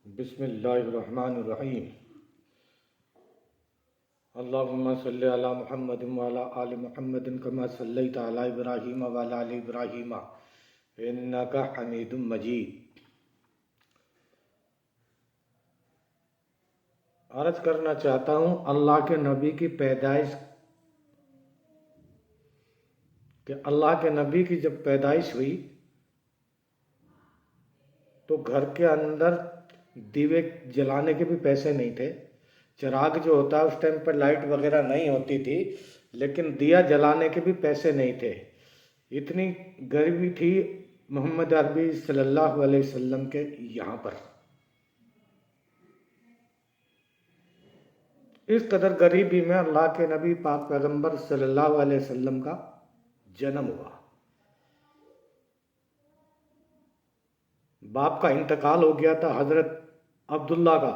बिस्मिल्लाहिर्रहमानिर्रहीम। अल्लाहुम्मा सल्लि अला मुहम्मदिन व अला आलि मुहम्मदिन कमा सल्लैता अला इब्राहीम व अला आलि इब्राहीम इन्नका हमीदुम मजीद। अर्ज करना चाहता हूँ, अल्लाह के नबी की पैदाइश अल्लाह के नबी की जब पैदाइश हुई तो घर के अंदर दीवे जलाने के भी पैसे नहीं थे। चिराग जो होता है उस टाइम पर लाइट वगैरह नहीं होती थी, लेकिन दिया जलाने के भी पैसे नहीं थे। इतनी गरीबी थी मोहम्मद अरबी सल्लल्लाहु अलैहि वसल्लम के यहाँ पर। इस कदर गरीबी में अल्लाह के नबी पाक पैगंबर सल्लल्लाहु अलैहि वसल्लम का जन्म हुआ। बाप का इंतकाल हो गया था हजरत अब्दुल्ला का।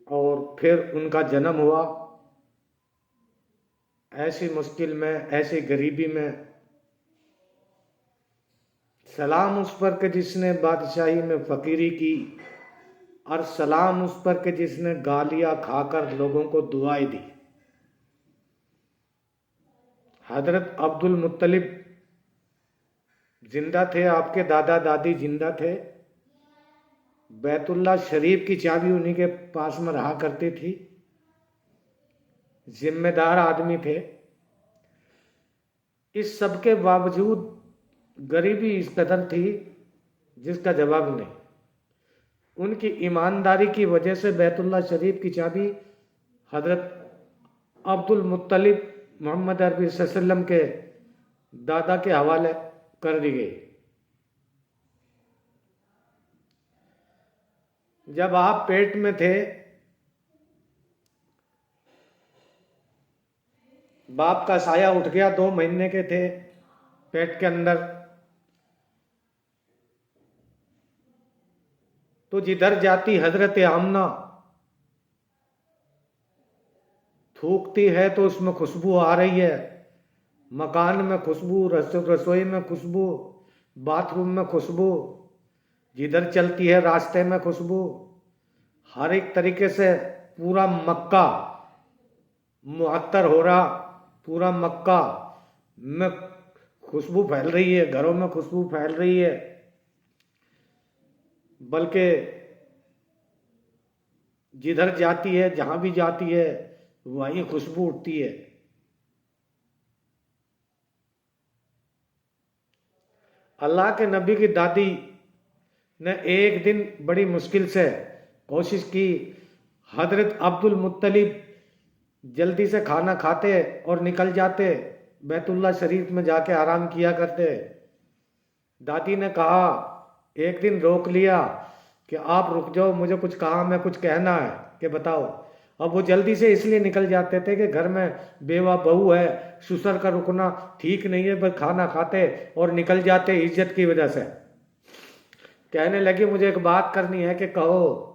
और फिर उनका जन्म हुआ। ऐसी मुश्किल में, ऐसी गरीबी में, सलाम उस पर के जिसने बादशाही में फकीरी की, और सलाम उस पर के जिसने गालियां खाकर लोगों को दुआएं दी। हजरत अब्दुल मुत्तलिब जिंदा थे, आपके दादा दादी जिंदा थे। बैतुल्ला शरीफ की चाबी उन्हीं के पास में रहा करती थी। जिम्मेदार आदमी थे। इस सब के बावजूद गरीबी इस कदर थी जिसका जवाब नहीं। उनकी ईमानदारी की वजह से बैतुल्ला शरीफ की चाबी हजरत अब्दुल मुत्तलिब मोहम्मद अरबी सल्लल्लाहु अलैहि वसल्लम के दादा के हवाले कर दी गई। जब आप पेट में थे, बाप का साया उठ गया, 2 महीने के थे पेट के अंदर, तो जिधर जाती हजरत आमना थूकती है तो उसमें खुशबू आ रही है। मकान में खुशबू, रसोई में खुशबू, बाथरूम में खुशबू, जिधर चलती है रास्ते में खुशबू। हर एक तरीके से पूरा मक्का मुअत्तर हो रहा। पूरा मक्का में खुशबू फैल रही है, घरों में खुशबू फैल रही है। बल्कि जिधर जाती है, जहां भी जाती है, वहीं खुशबू उठती है। अल्लाह के नबी की दादी ने एक दिन बड़ी मुश्किल से कोशिश की। हजरत अब्दुल मुत्तलिब जल्दी से खाना खाते और निकल जाते, बैतुल्ला शरीफ में जाके आराम किया करते। दादी ने कहा, एक दिन रोक लिया कि आप रुक जाओ, मुझे कुछ काम है, कुछ कहना है, कि बताओ। अब वो जल्दी से इसलिए निकल जाते थे कि घर में बेवा बहू है, ससुर का रुकना ठीक नहीं है, बस खाना खाते और निकल जाते इज्जत की वजह से। कहने लगी, मुझे एक बात करनी है कि कहो।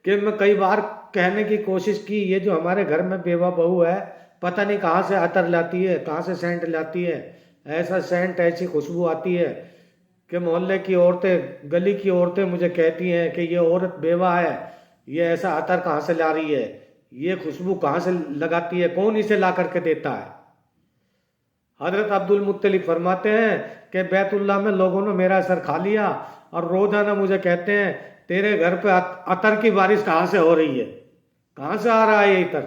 कि मैं कई बार कहने की कोशिश की, ये जो हमारे घर में बेवा बहू है, पता नहीं कहाँ से अतर लाती है, कहाँ से सेंट लाती है। ऐसा सेंट, ऐसी खुशबू आती है कि मोहल्ले की औरतें, गली की औरतें मुझे कहती हैं कि ये औरत बेवा है, ये ऐसा अतर कहाँ से ला रही है, ये खुशबू कहाँ से लगाती है, कौन इसे ला करके देता है। हजरत अब्दुल मुत्तलिब फरमाते हैं कि बैतुल्ला में लोगों ने मेरा असर खा लिया और रोजाना मुझे कहते हैं, तेरे घर पे अतर की बारिश कहाँ से हो रही है, कहाँ से आ रहा है ये इतर।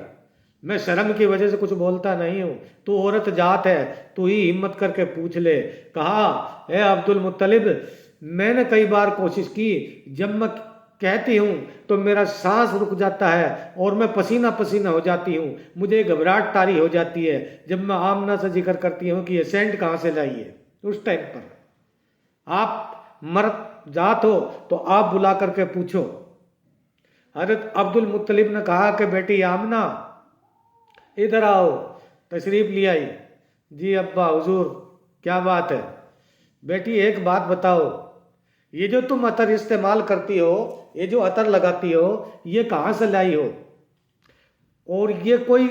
मैं शर्म की वजह से कुछ बोलता नहीं हूँ। तू औरत जात है, तू ही हिम्मत करके पूछ ले। कहा, ए अब्दुल मुत्तलिब, मैंने कई बार कोशिश की, जब मैं कहती हूँ तो मेरा सांस रुक जाता है और मैं पसीना पसीना हो जाती हूँ, मुझे घबराहट तारी हो जाती है जब मैं आमना से जिक्र करती हूँ कि ये सेंट कहाँ से लाई है। उस टाइम पर आप मर्द जात हो तो आप बुला करके पूछो। हजरत अब्दुल मुत्तलिब ने कहा कि बेटी आमना, इधर आओ, तशरीफ ले आई। जी अब्बा हुजूर, क्या बात है। बेटी एक बात बताओ, ये जो तुम अतर इस्तेमाल करती हो, ये जो अतर लगाती हो, ये कहाँ से लाई हो, और ये कोई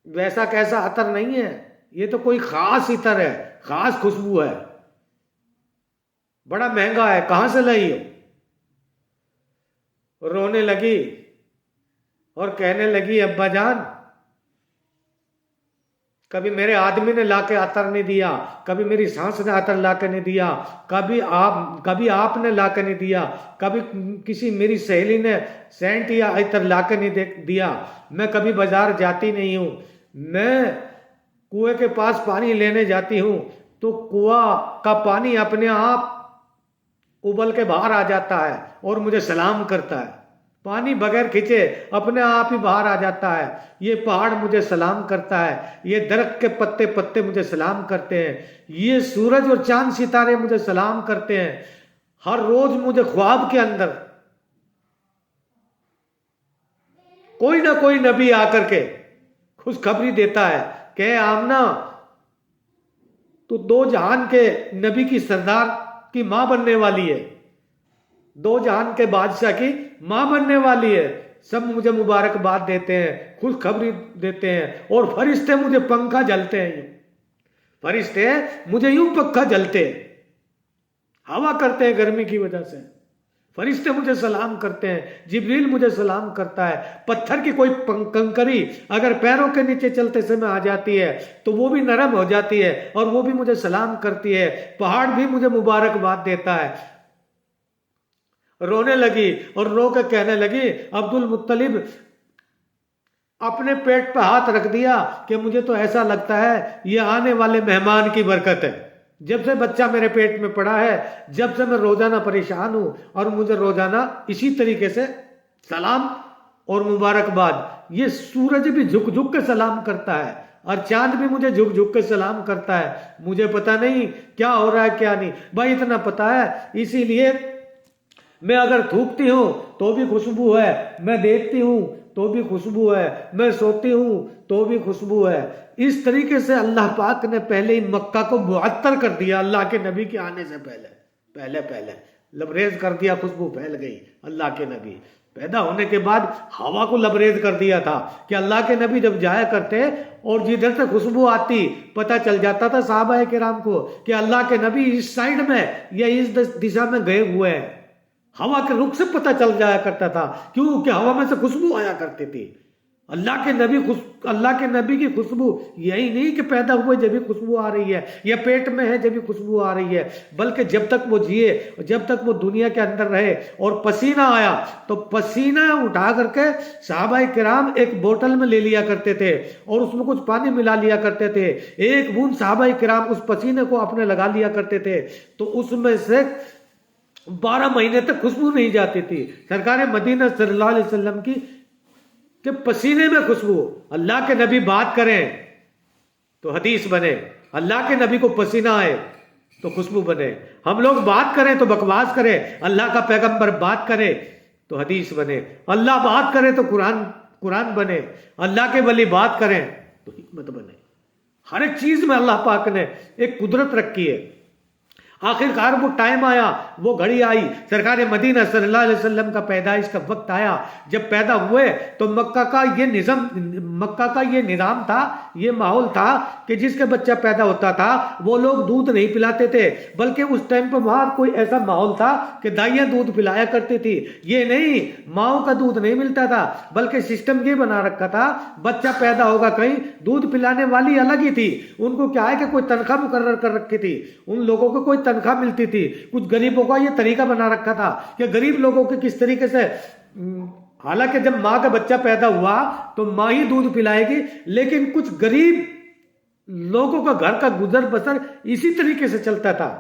वैसा कैसा अतर नहीं है ये तो कोई खास इतर है, खास खुशबू है, बड़ा महंगा है, कहां से लाई हो? रोने लगी और कहने लगी, अब्बा जान, कभी मेरे आदमी ने लाके अतर नहीं दिया, कभी मेरी सांस ने अतर लाके नहीं दिया, कभी आपने लाके नहीं दिया, कभी किसी मेरी सहेली ने सेंट या इतर लाके नहीं दिया। मैं कभी बाजार जाती नहीं हूं, मैं कुएं के पास पानी लेने जाती हूं तो कुआं का पानी अपने आप उबल के बाहर आ जाता है और मुझे सलाम करता है। पानी बगैर खींचे अपने आप ही बाहर आ जाता है। ये पहाड़ मुझे सलाम करता है, ये दरख्त के पत्ते पत्ते मुझे सलाम करते हैं, ये सूरज और चांद सितारे मुझे सलाम करते हैं। हर रोज मुझे ख्वाब के अंदर कोई ना कोई नबी आकर के खुशखबरी देता है कि आमना, तो दो जहान के नबी की सरदार की मां बनने वाली है, दो जहान के बादशाह की मां बनने वाली है। सब मुझे मुबारकबाद देते हैं, खुशखबरी देते हैं, और फरिश्ते मुझे पंखा जलते हैं, फरिश्ते मुझे यूं पंखा जलते हैं, हवा करते हैं गर्मी की वजह से। फरिश्ते मुझे सलाम करते हैं, जिब्रील मुझे सलाम करता है। पत्थर की कोई कंकरी अगर पैरों के नीचे चलते समय आ जाती है तो वो भी नरम हो जाती है और वो भी मुझे सलाम करती है। पहाड़ भी मुझे मुबारकबाद देता है। रोने लगी और रो के कहने लगी, अब्दुल मुत्तलिब, अपने पेट पर हाथ रख दिया कि मुझे तो ऐसा लगता है ये आने वाले मेहमान की बरकत है। जब से बच्चा मेरे पेट में पड़ा है, जब से मैं रोजाना परेशान हूं और मुझे रोजाना इसी तरीके से सलाम और मुबारकबाद, ये सूरज भी झुक झुक के सलाम करता है और चांद भी मुझे झुक झुक के सलाम करता है। मुझे पता नहीं क्या हो रहा है क्या नहीं, भाई इतना पता है, इसीलिए मैं अगर थूकती हूं तो भी खुशबू है, मैं देखती हूं तो भी खुशबू है, मैं सोती हूं तो भी खुशबू है। इस तरीके से अल्लाह पाक ने पहले ही मक्का को मुअत्तर कर दिया। अल्लाह के नबी के आने से पहले लबरेज कर दिया, खुशबू फैल गई। अल्लाह के नबी पैदा होने के बाद हवा को लबरेज कर दिया था कि अल्लाह के नबी जब जाया करते और जिधर से खुशबू आती पता चल जाता था सहाबा किराम को कि अल्लाह के नबी इस साइड में या इस दिशा में गए हुए हैं। हवा के रुख से पता चल जाया करता था, क्यों कि हवा में से खुशबू आया करती थी। अल्लाह के नबी की खुशबू यही नहीं कि पैदा हुए जब भी खुशबू आ रही है या पेट में है जब भी खुशबू आ रही है, बल्कि जब तक वो जिए, जब तक वो दुनिया के अंदर रहे और पसीना आया तो पसीना उठा करके सहाबा किराम एक बोतल में ले लिया करते थे और उसमें कुछ पानी मिला लिया करते थे। एक बूंद सहाबा किराम उस पसीने को अपने लगा लिया करते थे तो उसमें से 12 महीने तक खुशबू नहीं जाती थी। सरकार मदीना सल्लल्लाहु अलैहि वसल्लम की कि पसीने में खुशबू। अल्लाह के नबी बात करें तो हदीस बने, अल्लाह के नबी को पसीना आए तो खुशबू बने। हम लोग बात करें तो बकवास करें, अल्लाह का पैगंबर बात करे तो हदीस बने। अल्लाह बात करे तो कुरान बने, अल्लाह के वली बात करें तो हिकमत बने। हर एक चीज में अल्लाह पाक ने एक कुदरत रखी है। आखिरकार वो टाइम आया, वो घड़ी आई, सरकार मदीना सल्लल्लाहु अलैहि वसल्लम का पैदाइश का वक्त आया। जब पैदा हुए तो मक्का का ये निज़ाम था, ये माहौल था कि जिसके बच्चा पैदा होता था वो लोग दूध नहीं पिलाते थे, बल्कि उस टाइम पर वहां कोई ऐसा माहौल था कि दाइयां दूध पिलाया करती थी। ये नहीं, माओ का दूध नहीं मिलता था, बल्कि सिस्टम ये बना रखा था, बच्चा पैदा होगा कहीं, दूध पिलाने वाली अलग ही थी। उनको क्या है कि कोई तनख्वाह मुकर्रर कर रखी थी, उन लोगों को कोई तनख्वाह मिलती थी। कुछ गरीबों का ये तरीका बना रखा था कि गरीब लोगों के किस तरीके से, हालांकि जब मां का बच्चा पैदा हुआ तो मां ही दूध पिलाएगी, लेकिन कुछ गरीब लोगों का घर का गुजर बसर इसी तरीके से चलता था।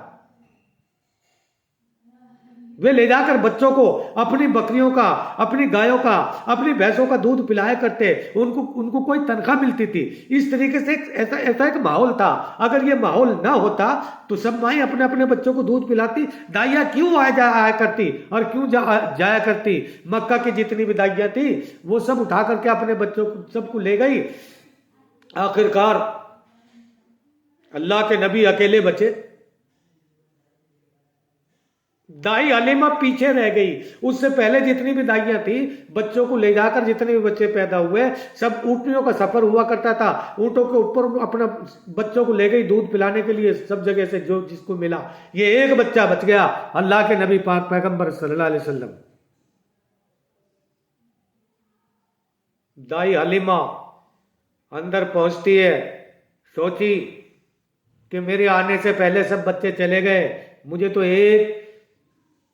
वे ले जाकर बच्चों को अपनी बकरियों का, अपनी गायों का, अपनी भैंसों का दूध पिलाया करते, उनको कोई तनख्वाह मिलती थी। इस तरीके से ऐसा एक माहौल था। अगर ये माहौल ना होता तो सब माएं अपने अपने बच्चों को दूध पिलाती। दाइयां क्यों आया करती और क्यों जाया करती? मक्का की जितनी भी दाइयां थी वो सब उठा करके अपने बच्चों को सबको ले गई। आखिरकार अल्लाह के नबी अकेले बचे। दाई हलीमा पीछे रह गई। उससे पहले जितनी भी दाइयां थी, बच्चों को ले जाकर जितने भी बच्चे पैदा हुए, सब ऊँटनियों का सफर हुआ करता था। ऊँटों के ऊपर अपना बच्चों को ले गई दूध पिलाने के लिए, सब जगह से जो जिसको मिला। ये एक बच्चा बच गया, अल्लाह के नबी पाक पैगंबर सल्लल्लाहु अलैहि वसल्लम। दाई हलीमा अंदर पहुंचती है, सोची कि मेरे आने से पहले सब बच्चे चले गए, मुझे तो एक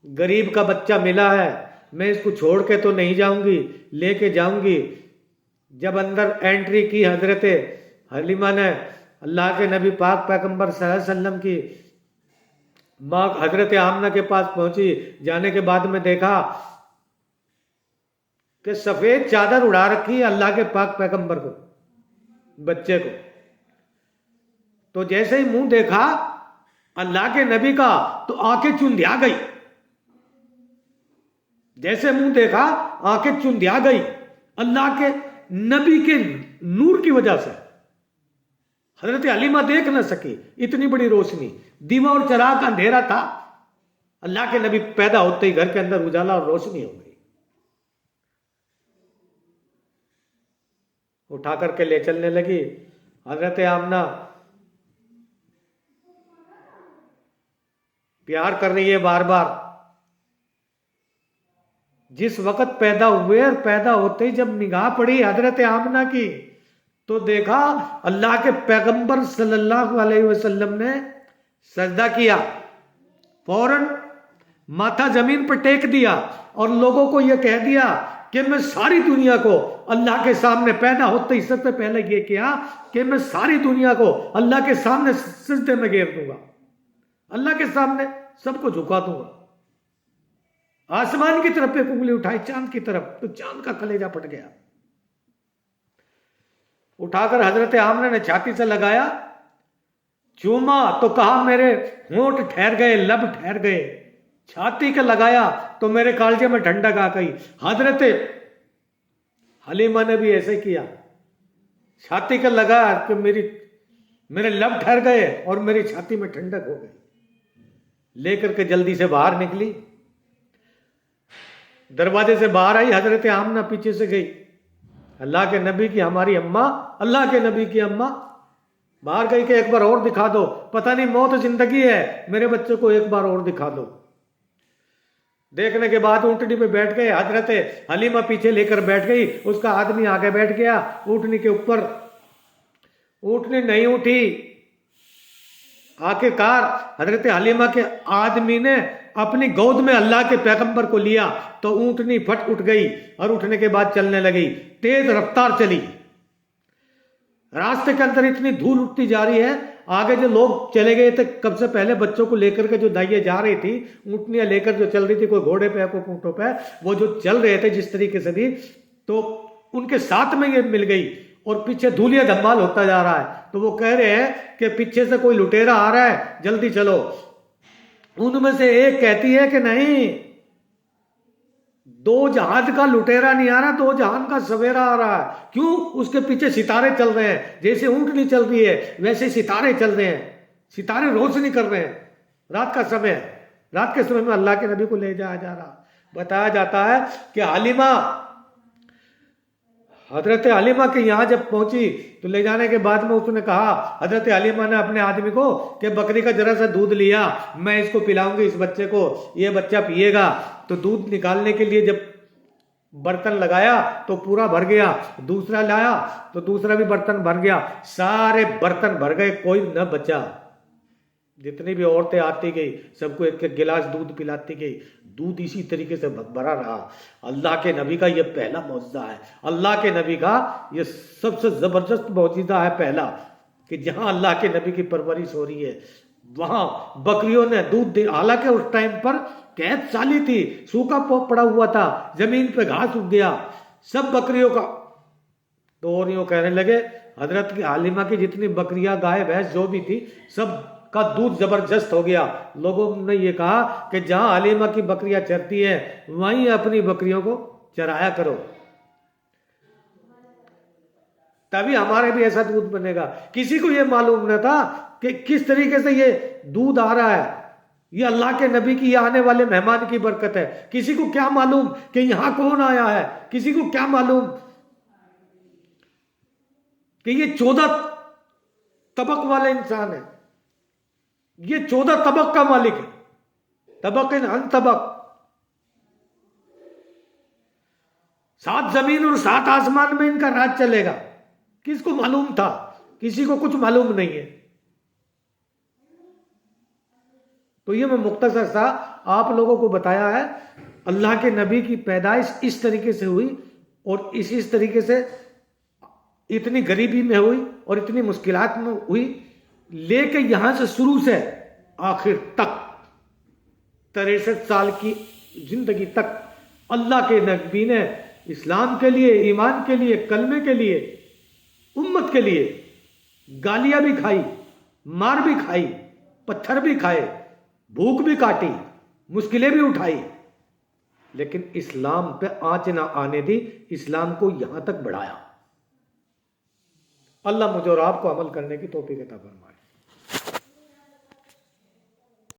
गरीब का बच्चा मिला है, मैं इसको छोड़ के तो नहीं जाऊंगी, लेके जाऊंगी। जब अंदर एंट्री की हजरत हलीमा ने, अल्लाह के नबी पाक पैगंबर सल्लल्लाहु अलैहि वसल्लम की माँ हजरत आमना के पास पहुंची। जाने के बाद में देखा कि सफेद चादर उड़ा रखी है अल्लाह के पाक पैगंबर को, बच्चे को। तो जैसे ही मुंह देखा अल्लाह के नबी का, तो आंखें चुंधिया गई। जैसे मुंह देखा आंखें चुंधिया गई, अल्लाह के नबी के नूर की वजह से। हजरत हलीमा देख न सकी, इतनी बड़ी रोशनी, दीवा और चिराग का अंधेरा था। अल्लाह के नबी पैदा होते ही घर के अंदर उजाला और रोशनी हो गई। उठा करके ले चलने लगी। हजरत आमना प्यार कर रही है बार बार। जिस वक्त पैदा हुए और पैदा होते ही जब निगाह पड़ी हजरत आमना की, तो देखा अल्लाह के पैगंबर सल्लल्लाहु अलैहि वसल्लम ने सजदा किया, फौरन माथा जमीन पर टेक दिया और लोगों को यह कह दिया कि मैं सारी दुनिया को अल्लाह के सामने, पैदा होते ही सबसे पहले यह किया कि मैं सारी दुनिया को अल्लाह के सामने सजदे में गिर दूंगा, अल्लाह के सामने सबको झुका दूंगा। आसमान की तरफ एक उंगली उठाई, चांद की तरफ, तो चांद का कलेजा फट गया। उठाकर हजरत आमना ने छाती से लगाया, चूमा तो कहा मेरे होंठ ठहर गए, लब ठहर गए। छाती के लगाया तो मेरे कालजे में ठंडक आ गई। हजरत हलीमा ने भी ऐसे किया, छाती के लगाया कि मेरे लब ठहर गए और मेरी छाती में ठंडक हो गई। लेकर के जल्दी से बाहर निकली, दरवाजे से बाहर आई, हजरत आमना पीछे से गई। अल्लाह के नबी की हमारी अम्मा, अल्लाह के नबी की अम्मा बाहर गई कि एक बार और दिखा दो, पता नहीं मौत जिंदगी है, मेरे बच्चे को एक बार और दिखा दो। देखने के बाद ऊंटनी पे बैठ गए। हजरत हलीमा पीछे लेकर बैठ गई, उसका आदमी आगे बैठ गया ऊंटनी के ऊपर। ऊंटनी नहीं उठी। आखिरकार हजरत हलीमा के आदमी ने अपनी गोद में अल्लाह के पैगंबर को लिया तो ऊंटनी फट उठ गई और उठने के बाद चलने लगी, तेज रफ्तार चली। रास्ते के अंदर इतनी धूल उठती जा रही है, आगे जो लोग चले गए थे कब से पहले, बच्चों को लेकर के जो दाइयां जा रही थी, ऊंटनियां लेकर जो चल रही थी, कोई घोड़े पे कोई ऊंटों पे, वो जो चल रहे थे जिस तरीके से भी, तो उनके साथ में ये मिल गई और पीछे धूलिया धम्माल होता जा रहा है। तो वो कह रहे हैं कि पीछे से कोई लुटेरा आ रहा है, जल्दी चलो। उनमें से एक कहती है कि नहीं, दो जहाज का लुटेरा नहीं आ रहा, दो जहान का सवेरा आ रहा है। क्यों? उसके पीछे सितारे चल रहे हैं, जैसे ऊंटनी चल रही है वैसे सितारे चल रहे हैं, सितारे रोशनी कर रहे हैं। रात का समय है, रात के समय में अल्लाह के नबी को ले जाया जा रहा। बताया जाता है कि हलीमा, हजरत हलीमा के यहाँ जब पहुंची तो ले जाने के बाद में उसने कहा, हजरत हलीमा ने अपने आदमी को, कि बकरी का जरा सा दूध लिया, मैं इसको पिलाऊंगी इस बच्चे को, ये बच्चा पिएगा। तो दूध निकालने के लिए जब बर्तन लगाया तो पूरा भर गया, दूसरा लाया तो दूसरा भी बर्तन भर गया, सारे बर्तन भर गए, कोई न बचा। जितनी भी औरतें आती गई सबको एक एक गिलास दूध पिलाती गई, दूध इसी तरीके से भरा रहा। अल्लाह के नबी का यह पहला मौजज़ा है, अल्लाह के नबी का यह सबसे जबरदस्त मौजज़ा है पहला, कि जहां अल्लाह के नबी की परवरिश हो रही है वहां बकरियों ने दूध दे। हालांकि उस टाइम पर कैद साली थी, सूखा पड़ा हुआ था, जमीन पे घास उग गया, सब बकरियों का। तो और यूं कहने लगे, हजरत की हलीमा की जितनी बकरियां, गाय भैंस जो भी थी, सब का दूध जबरदस्त हो गया। लोगों ने ये कहा कि जहां हलीमा की बकरियां चरती हैं वहीं अपनी बकरियों को चराया करो, तभी हमारे भी ऐसा दूध बनेगा। किसी को यह मालूम न था कि किस तरीके से ये दूध आ रहा है। ये अल्लाह के नबी की, ये आने वाले मेहमान की बरकत है। किसी को क्या मालूम कि यहां कौन आया है, किसी को क्या मालूम कि ये 14 तबक वाला इंसान है, ये 14 तबक का मालिक है, तबक अन तबक, 7 जमीन और 7 आसमान में इनका राज चलेगा। किसको मालूम था? किसी को कुछ मालूम नहीं है। तो ये मैं मुख्तसर सा आप लोगों को बताया है। अल्लाह के नबी की पैदाइश इस तरीके से हुई और इस तरीके से इतनी गरीबी में हुई और इतनी मुश्किलात में हुई, लेके यहां से शुरू से आखिर तक 63 साल की जिंदगी तक अल्लाह के नबी ने इस्लाम के लिए, ईमान के लिए, कलमे के लिए, उम्मत के लिए गालियां भी खाई, मार भी खाई, पत्थर भी खाए, भूख भी काटी, मुश्किलें भी उठाई, लेकिन इस्लाम पे आंच ना आने दी, इस्लाम को यहां तक बढ़ाया। अल्लाह मुझे और आपको अमल करने की तौफीक अता फरमाए।